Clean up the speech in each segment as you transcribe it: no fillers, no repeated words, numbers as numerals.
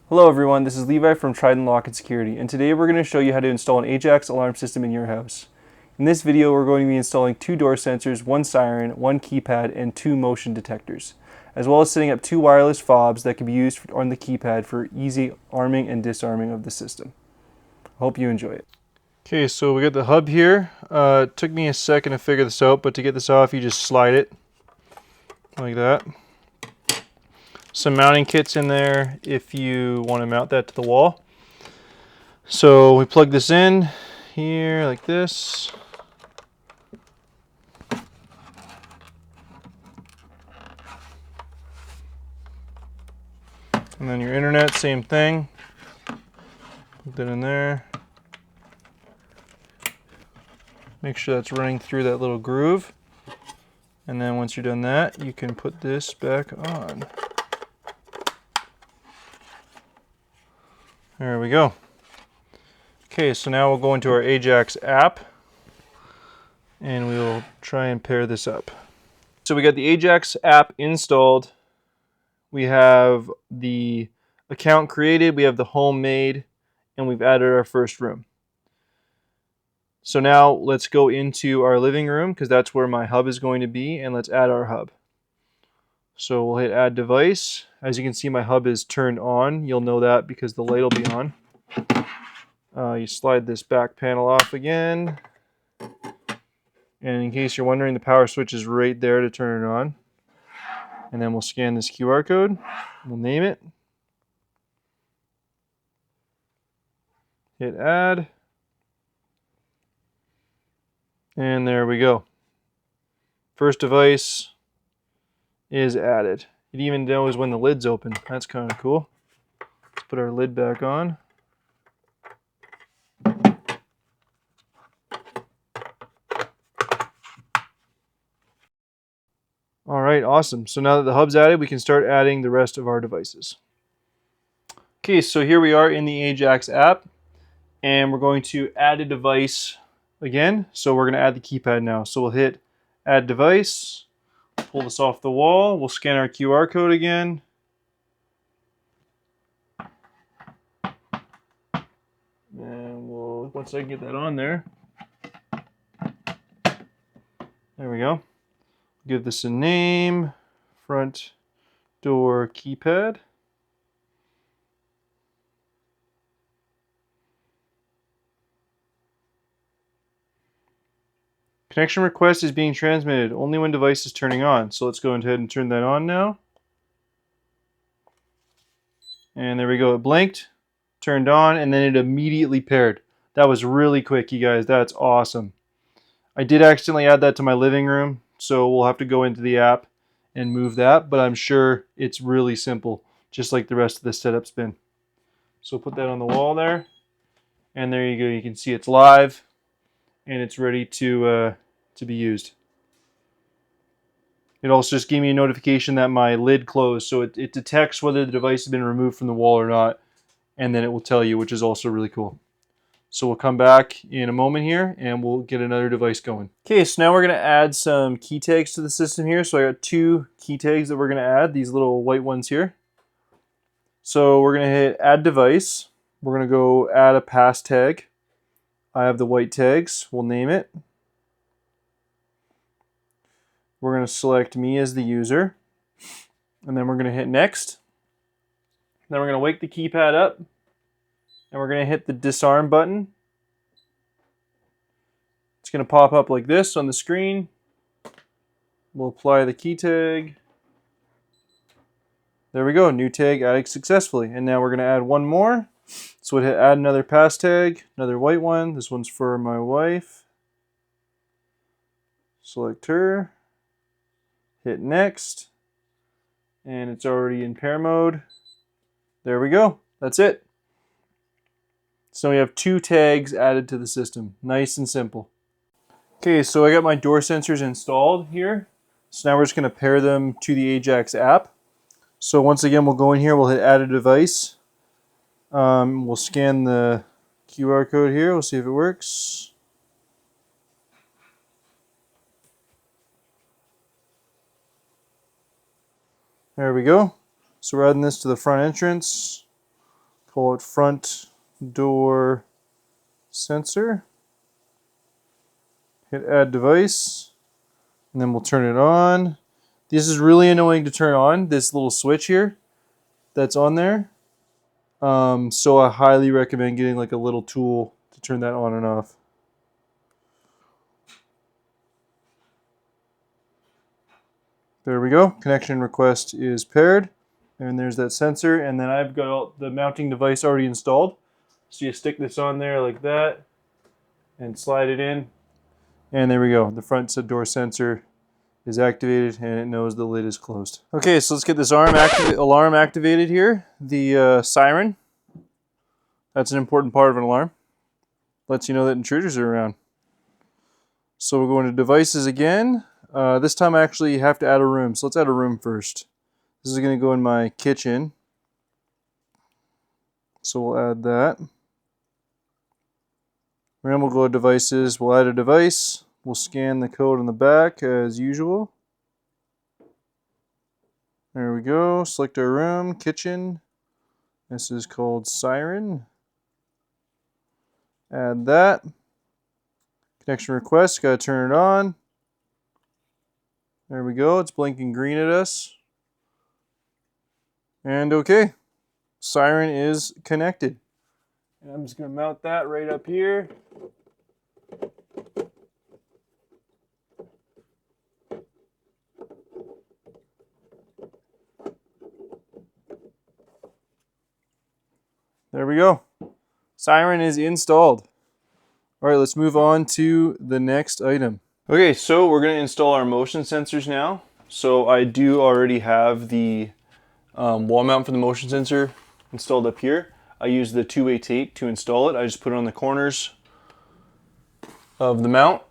Hello everyone, this is Levi from Trident Lock Security, and today we're going to show you how to install an AJAX alarm system in your house. In this video, we're going to be installing 2 door sensors, 1 siren, 1 keypad, and 2 motion detectors, as well as setting up 2 wireless fobs that can be used on the keypad for easy arming and disarming of the system. Hope you enjoy it. Okay, so we got the hub here. It took me a second to figure this out, but to get this off, you just slide it like that. Some mounting kits in there if you want to mount that to the wall. So we plug this in here like this. And then your internet, same thing. Put that in there. Make sure that's running through that little groove. And then once you're done that, you can put this back on. There we go. Okay, so now we'll go into our AJAX app and we'll try and pair this up. So we got the AJAX app installed. We have the account created, we have the home made, and we've added our first room. So now let's go into our living room because that's where my hub is going to be, and let's add our hub. So we'll hit add device. As you can see, my hub is turned on. You'll know that because the light will be on. You slide this back panel off again. And in case you're wondering, the power switch is right there to turn it on. And then we'll scan this QR code. We'll name it. Hit add. And there we go. First device is added. It even knows when the lid's open. That's kind of cool. Let's put our lid back on. All right, awesome. So now that the hub's added, we can start adding the rest of our devices. Okay, so here we are in the AJAX app, and we're going to add a device again. So we're going to add the keypad now. So we'll hit add device, pull this off the wall, we'll scan our QR code again. And we'll, once I get that on there, there we go. Give this a name, front door keypad. Connection request is being transmitted only when device is turning on. So let's go ahead and turn that on now. And there we go, it blinked, turned on, and then it immediately paired. That was really quick, you guys. That's awesome. I did accidentally add that to my living room, so we'll have to go into the app and move that, but I'm sure it's really simple, just like the rest of the setup's been. So put that on the wall there, and there you go. You can see it's live, and it's ready to be used. It also just gave me a notification that my lid closed, so it detects whether the device has been removed from the wall or not, and then it will tell you, which is also really cool. So we'll come back in a moment here and we'll get another device going. Okay, so now we're going to add some key tags to the system here. So I got 2 key tags that we're going to add, these little white ones here. So we're going to hit add device. We're going to go add a pass tag. I have the white tags. We'll name it. We're going to select me as the user. And then we're going to hit next. Then we're going to wake the keypad up. And we're going to hit the disarm button. It's going to pop up like this on the screen. We'll apply the key tag. There we go, new tag added successfully. And now we're going to add one more. So we'll hit add another pass tag, another white one. This one's for my wife. Select her. Hit next. And it's already in pair mode. There we go. That's it. So we have 2 tags added to the system. Nice and simple. Okay, so I got my door sensors installed here. So now we're just going to pair them to the AJAX app. So once again, we'll go in here, we'll hit add a device. We'll scan the QR code here. We'll see if it works. There we go. So we're adding this to the front entrance. call it front door sensor. Hit add device, and then we'll turn it on. This is really annoying to turn on, this little switch here that's on there. So I highly recommend getting like a little tool to turn that on and off. There we go. Connection request is paired. And there's that sensor. And then I've got the mounting device already installed. So you stick this on there like that and slide it in. And there we go. The front door sensor is activated and it knows the lid is closed. Okay, so let's get this alarm activated here. The siren. That's an important part of an alarm. Lets you know that intruders are around. So we're going to devices again. This time I actually have to add a room. So let's add a room first. This is going to go in my kitchen. So we'll add that. Then we'll go to devices. We'll add a device. We'll scan the code on the back as usual. There we go. Select our room, kitchen. This is called Siren. Add that. Connection request, gotta turn it on. There we go, it's blinking green at us. And okay, Siren is connected. And I'm just gonna mount that right up here. There we go. Siren is installed. All right, let's move on to the next item. Okay, so we're going to install our motion sensors now. So I do already have the wall mount for the motion sensor installed up here. I use the two-way tape to install it. I just put it on the corners of the mount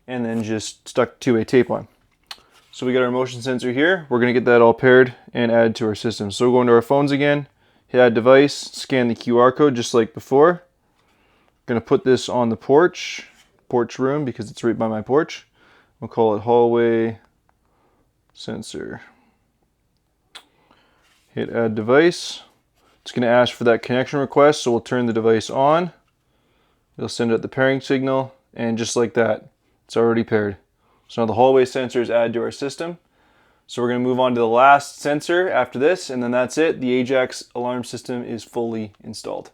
and then just stuck two-way tape on. So we got our motion sensor here. We're going to get that all paired and added to our system. So we're going to our phones again. Hit add device, scan the QR code just like before. Gonna put this on the porch room because it's right by my porch. We'll call it hallway sensor. Hit add device. It's gonna ask for that connection request, so we'll turn the device on. It'll send out the pairing signal, and just like that, it's already paired. So now the hallway sensor is added to our system. So we're going to move on to the last sensor after this, and then that's it. The AJAX Alarm System is fully installed.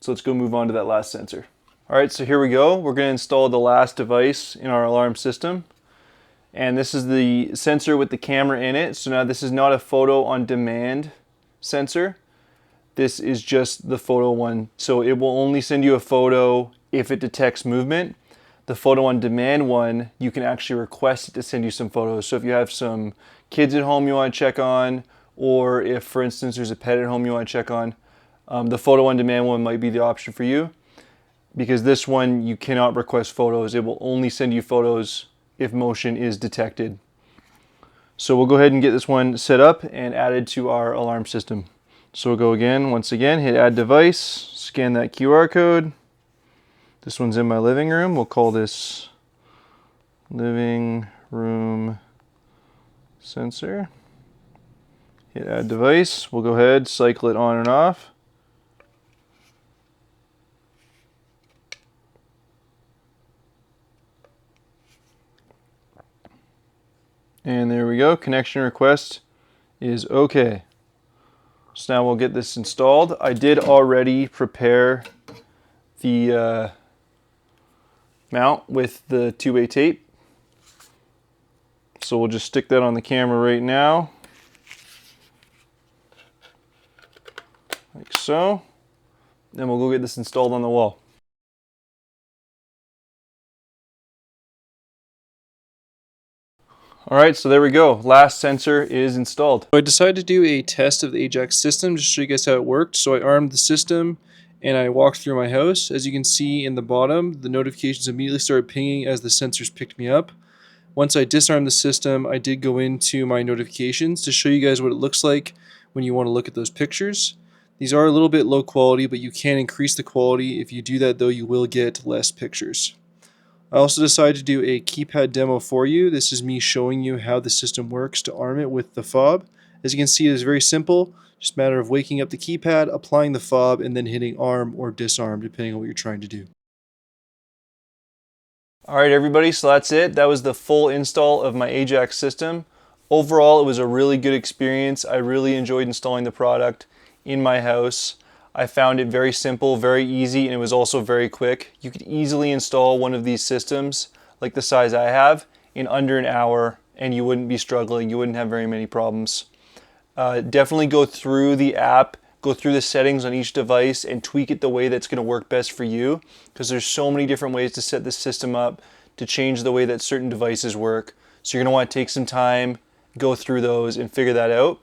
So let's go move on to that last sensor. All right, so here we go. We're going to install the last device in our alarm system. And this is the sensor with the camera in it. So now this is not a photo on demand sensor. This is just the photo one. So it will only send you a photo if it detects movement. The photo on demand one, you can actually request it to send you some photos. So if you have some kids at home you want to check on, or if, for instance, there's a pet at home you want to check on, the photo on demand one might be the option for you. Because this one, you cannot request photos. It will only send you photos if motion is detected. So we'll go ahead and get this one set up and added to our alarm system. So we'll go again, once again, hit add device, scan that QR code. This one's in my living room. We'll call this living room sensor. Hit add device. We'll go ahead, cycle it on and off. And there we go. Connection request is okay. So now we'll get this installed. I did already prepare the mount with the two-way tape. So we'll just stick that on the camera right now. Like so. Then we'll go get this installed on the wall. Alright, so there we go. Last sensor is installed. So I decided to do a test of the AJAX system just to show you guys how it worked. So I armed the system and I walked through my house. As you can see in the bottom, the notifications immediately started pinging as the sensors picked me up. Once I disarmed the system, I did go into my notifications to show you guys what it looks like when you want to look at those pictures. These are a little bit low quality, but you can increase the quality. If you do that though, you will get less pictures. I also decided to do a keypad demo for you. This is me showing you how the system works to arm it with the fob, As you can see, it is very simple. Just a matter of waking up the keypad, applying the fob, and then hitting arm or disarm, depending on what you're trying to do. Alright everybody, so that's it. That was the full install of my AJAX system. Overall, it was a really good experience. I really enjoyed installing the product in my house. I found it very simple, very easy, and it was also very quick. You could easily install one of these systems, like the size I have, in under an hour, and you wouldn't be struggling. You wouldn't have very many problems. Definitely go through the app, go through the settings on each device and tweak it the way that's going to work best for you, because there's so many different ways to set this system up to change the way that certain devices work. So you're going to want to take some time, go through those and figure that out.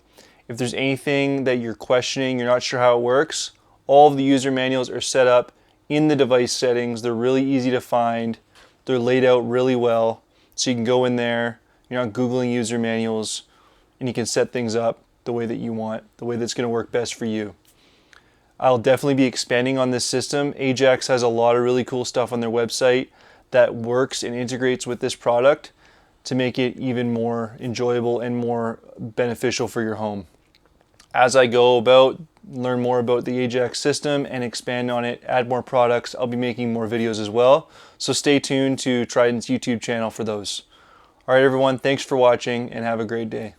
If there's anything that you're questioning, you're not sure how it works, all of the user manuals are set up in the device settings. They're really easy to find. They're laid out really well. So you can go in there, you're not Googling user manuals, and you can set things up the way that you want, the way that's going to work best for you. I'll definitely be expanding on this system. AJAX has a lot of really cool stuff on their website that works and integrates with this product to make it even more enjoyable and more beneficial for your home. As I go about, learn more about the AJAX system and expand on it, add more products, I'll be making more videos as well. So stay tuned to Trident's YouTube channel for those. All right, everyone, thanks for watching and have a great day.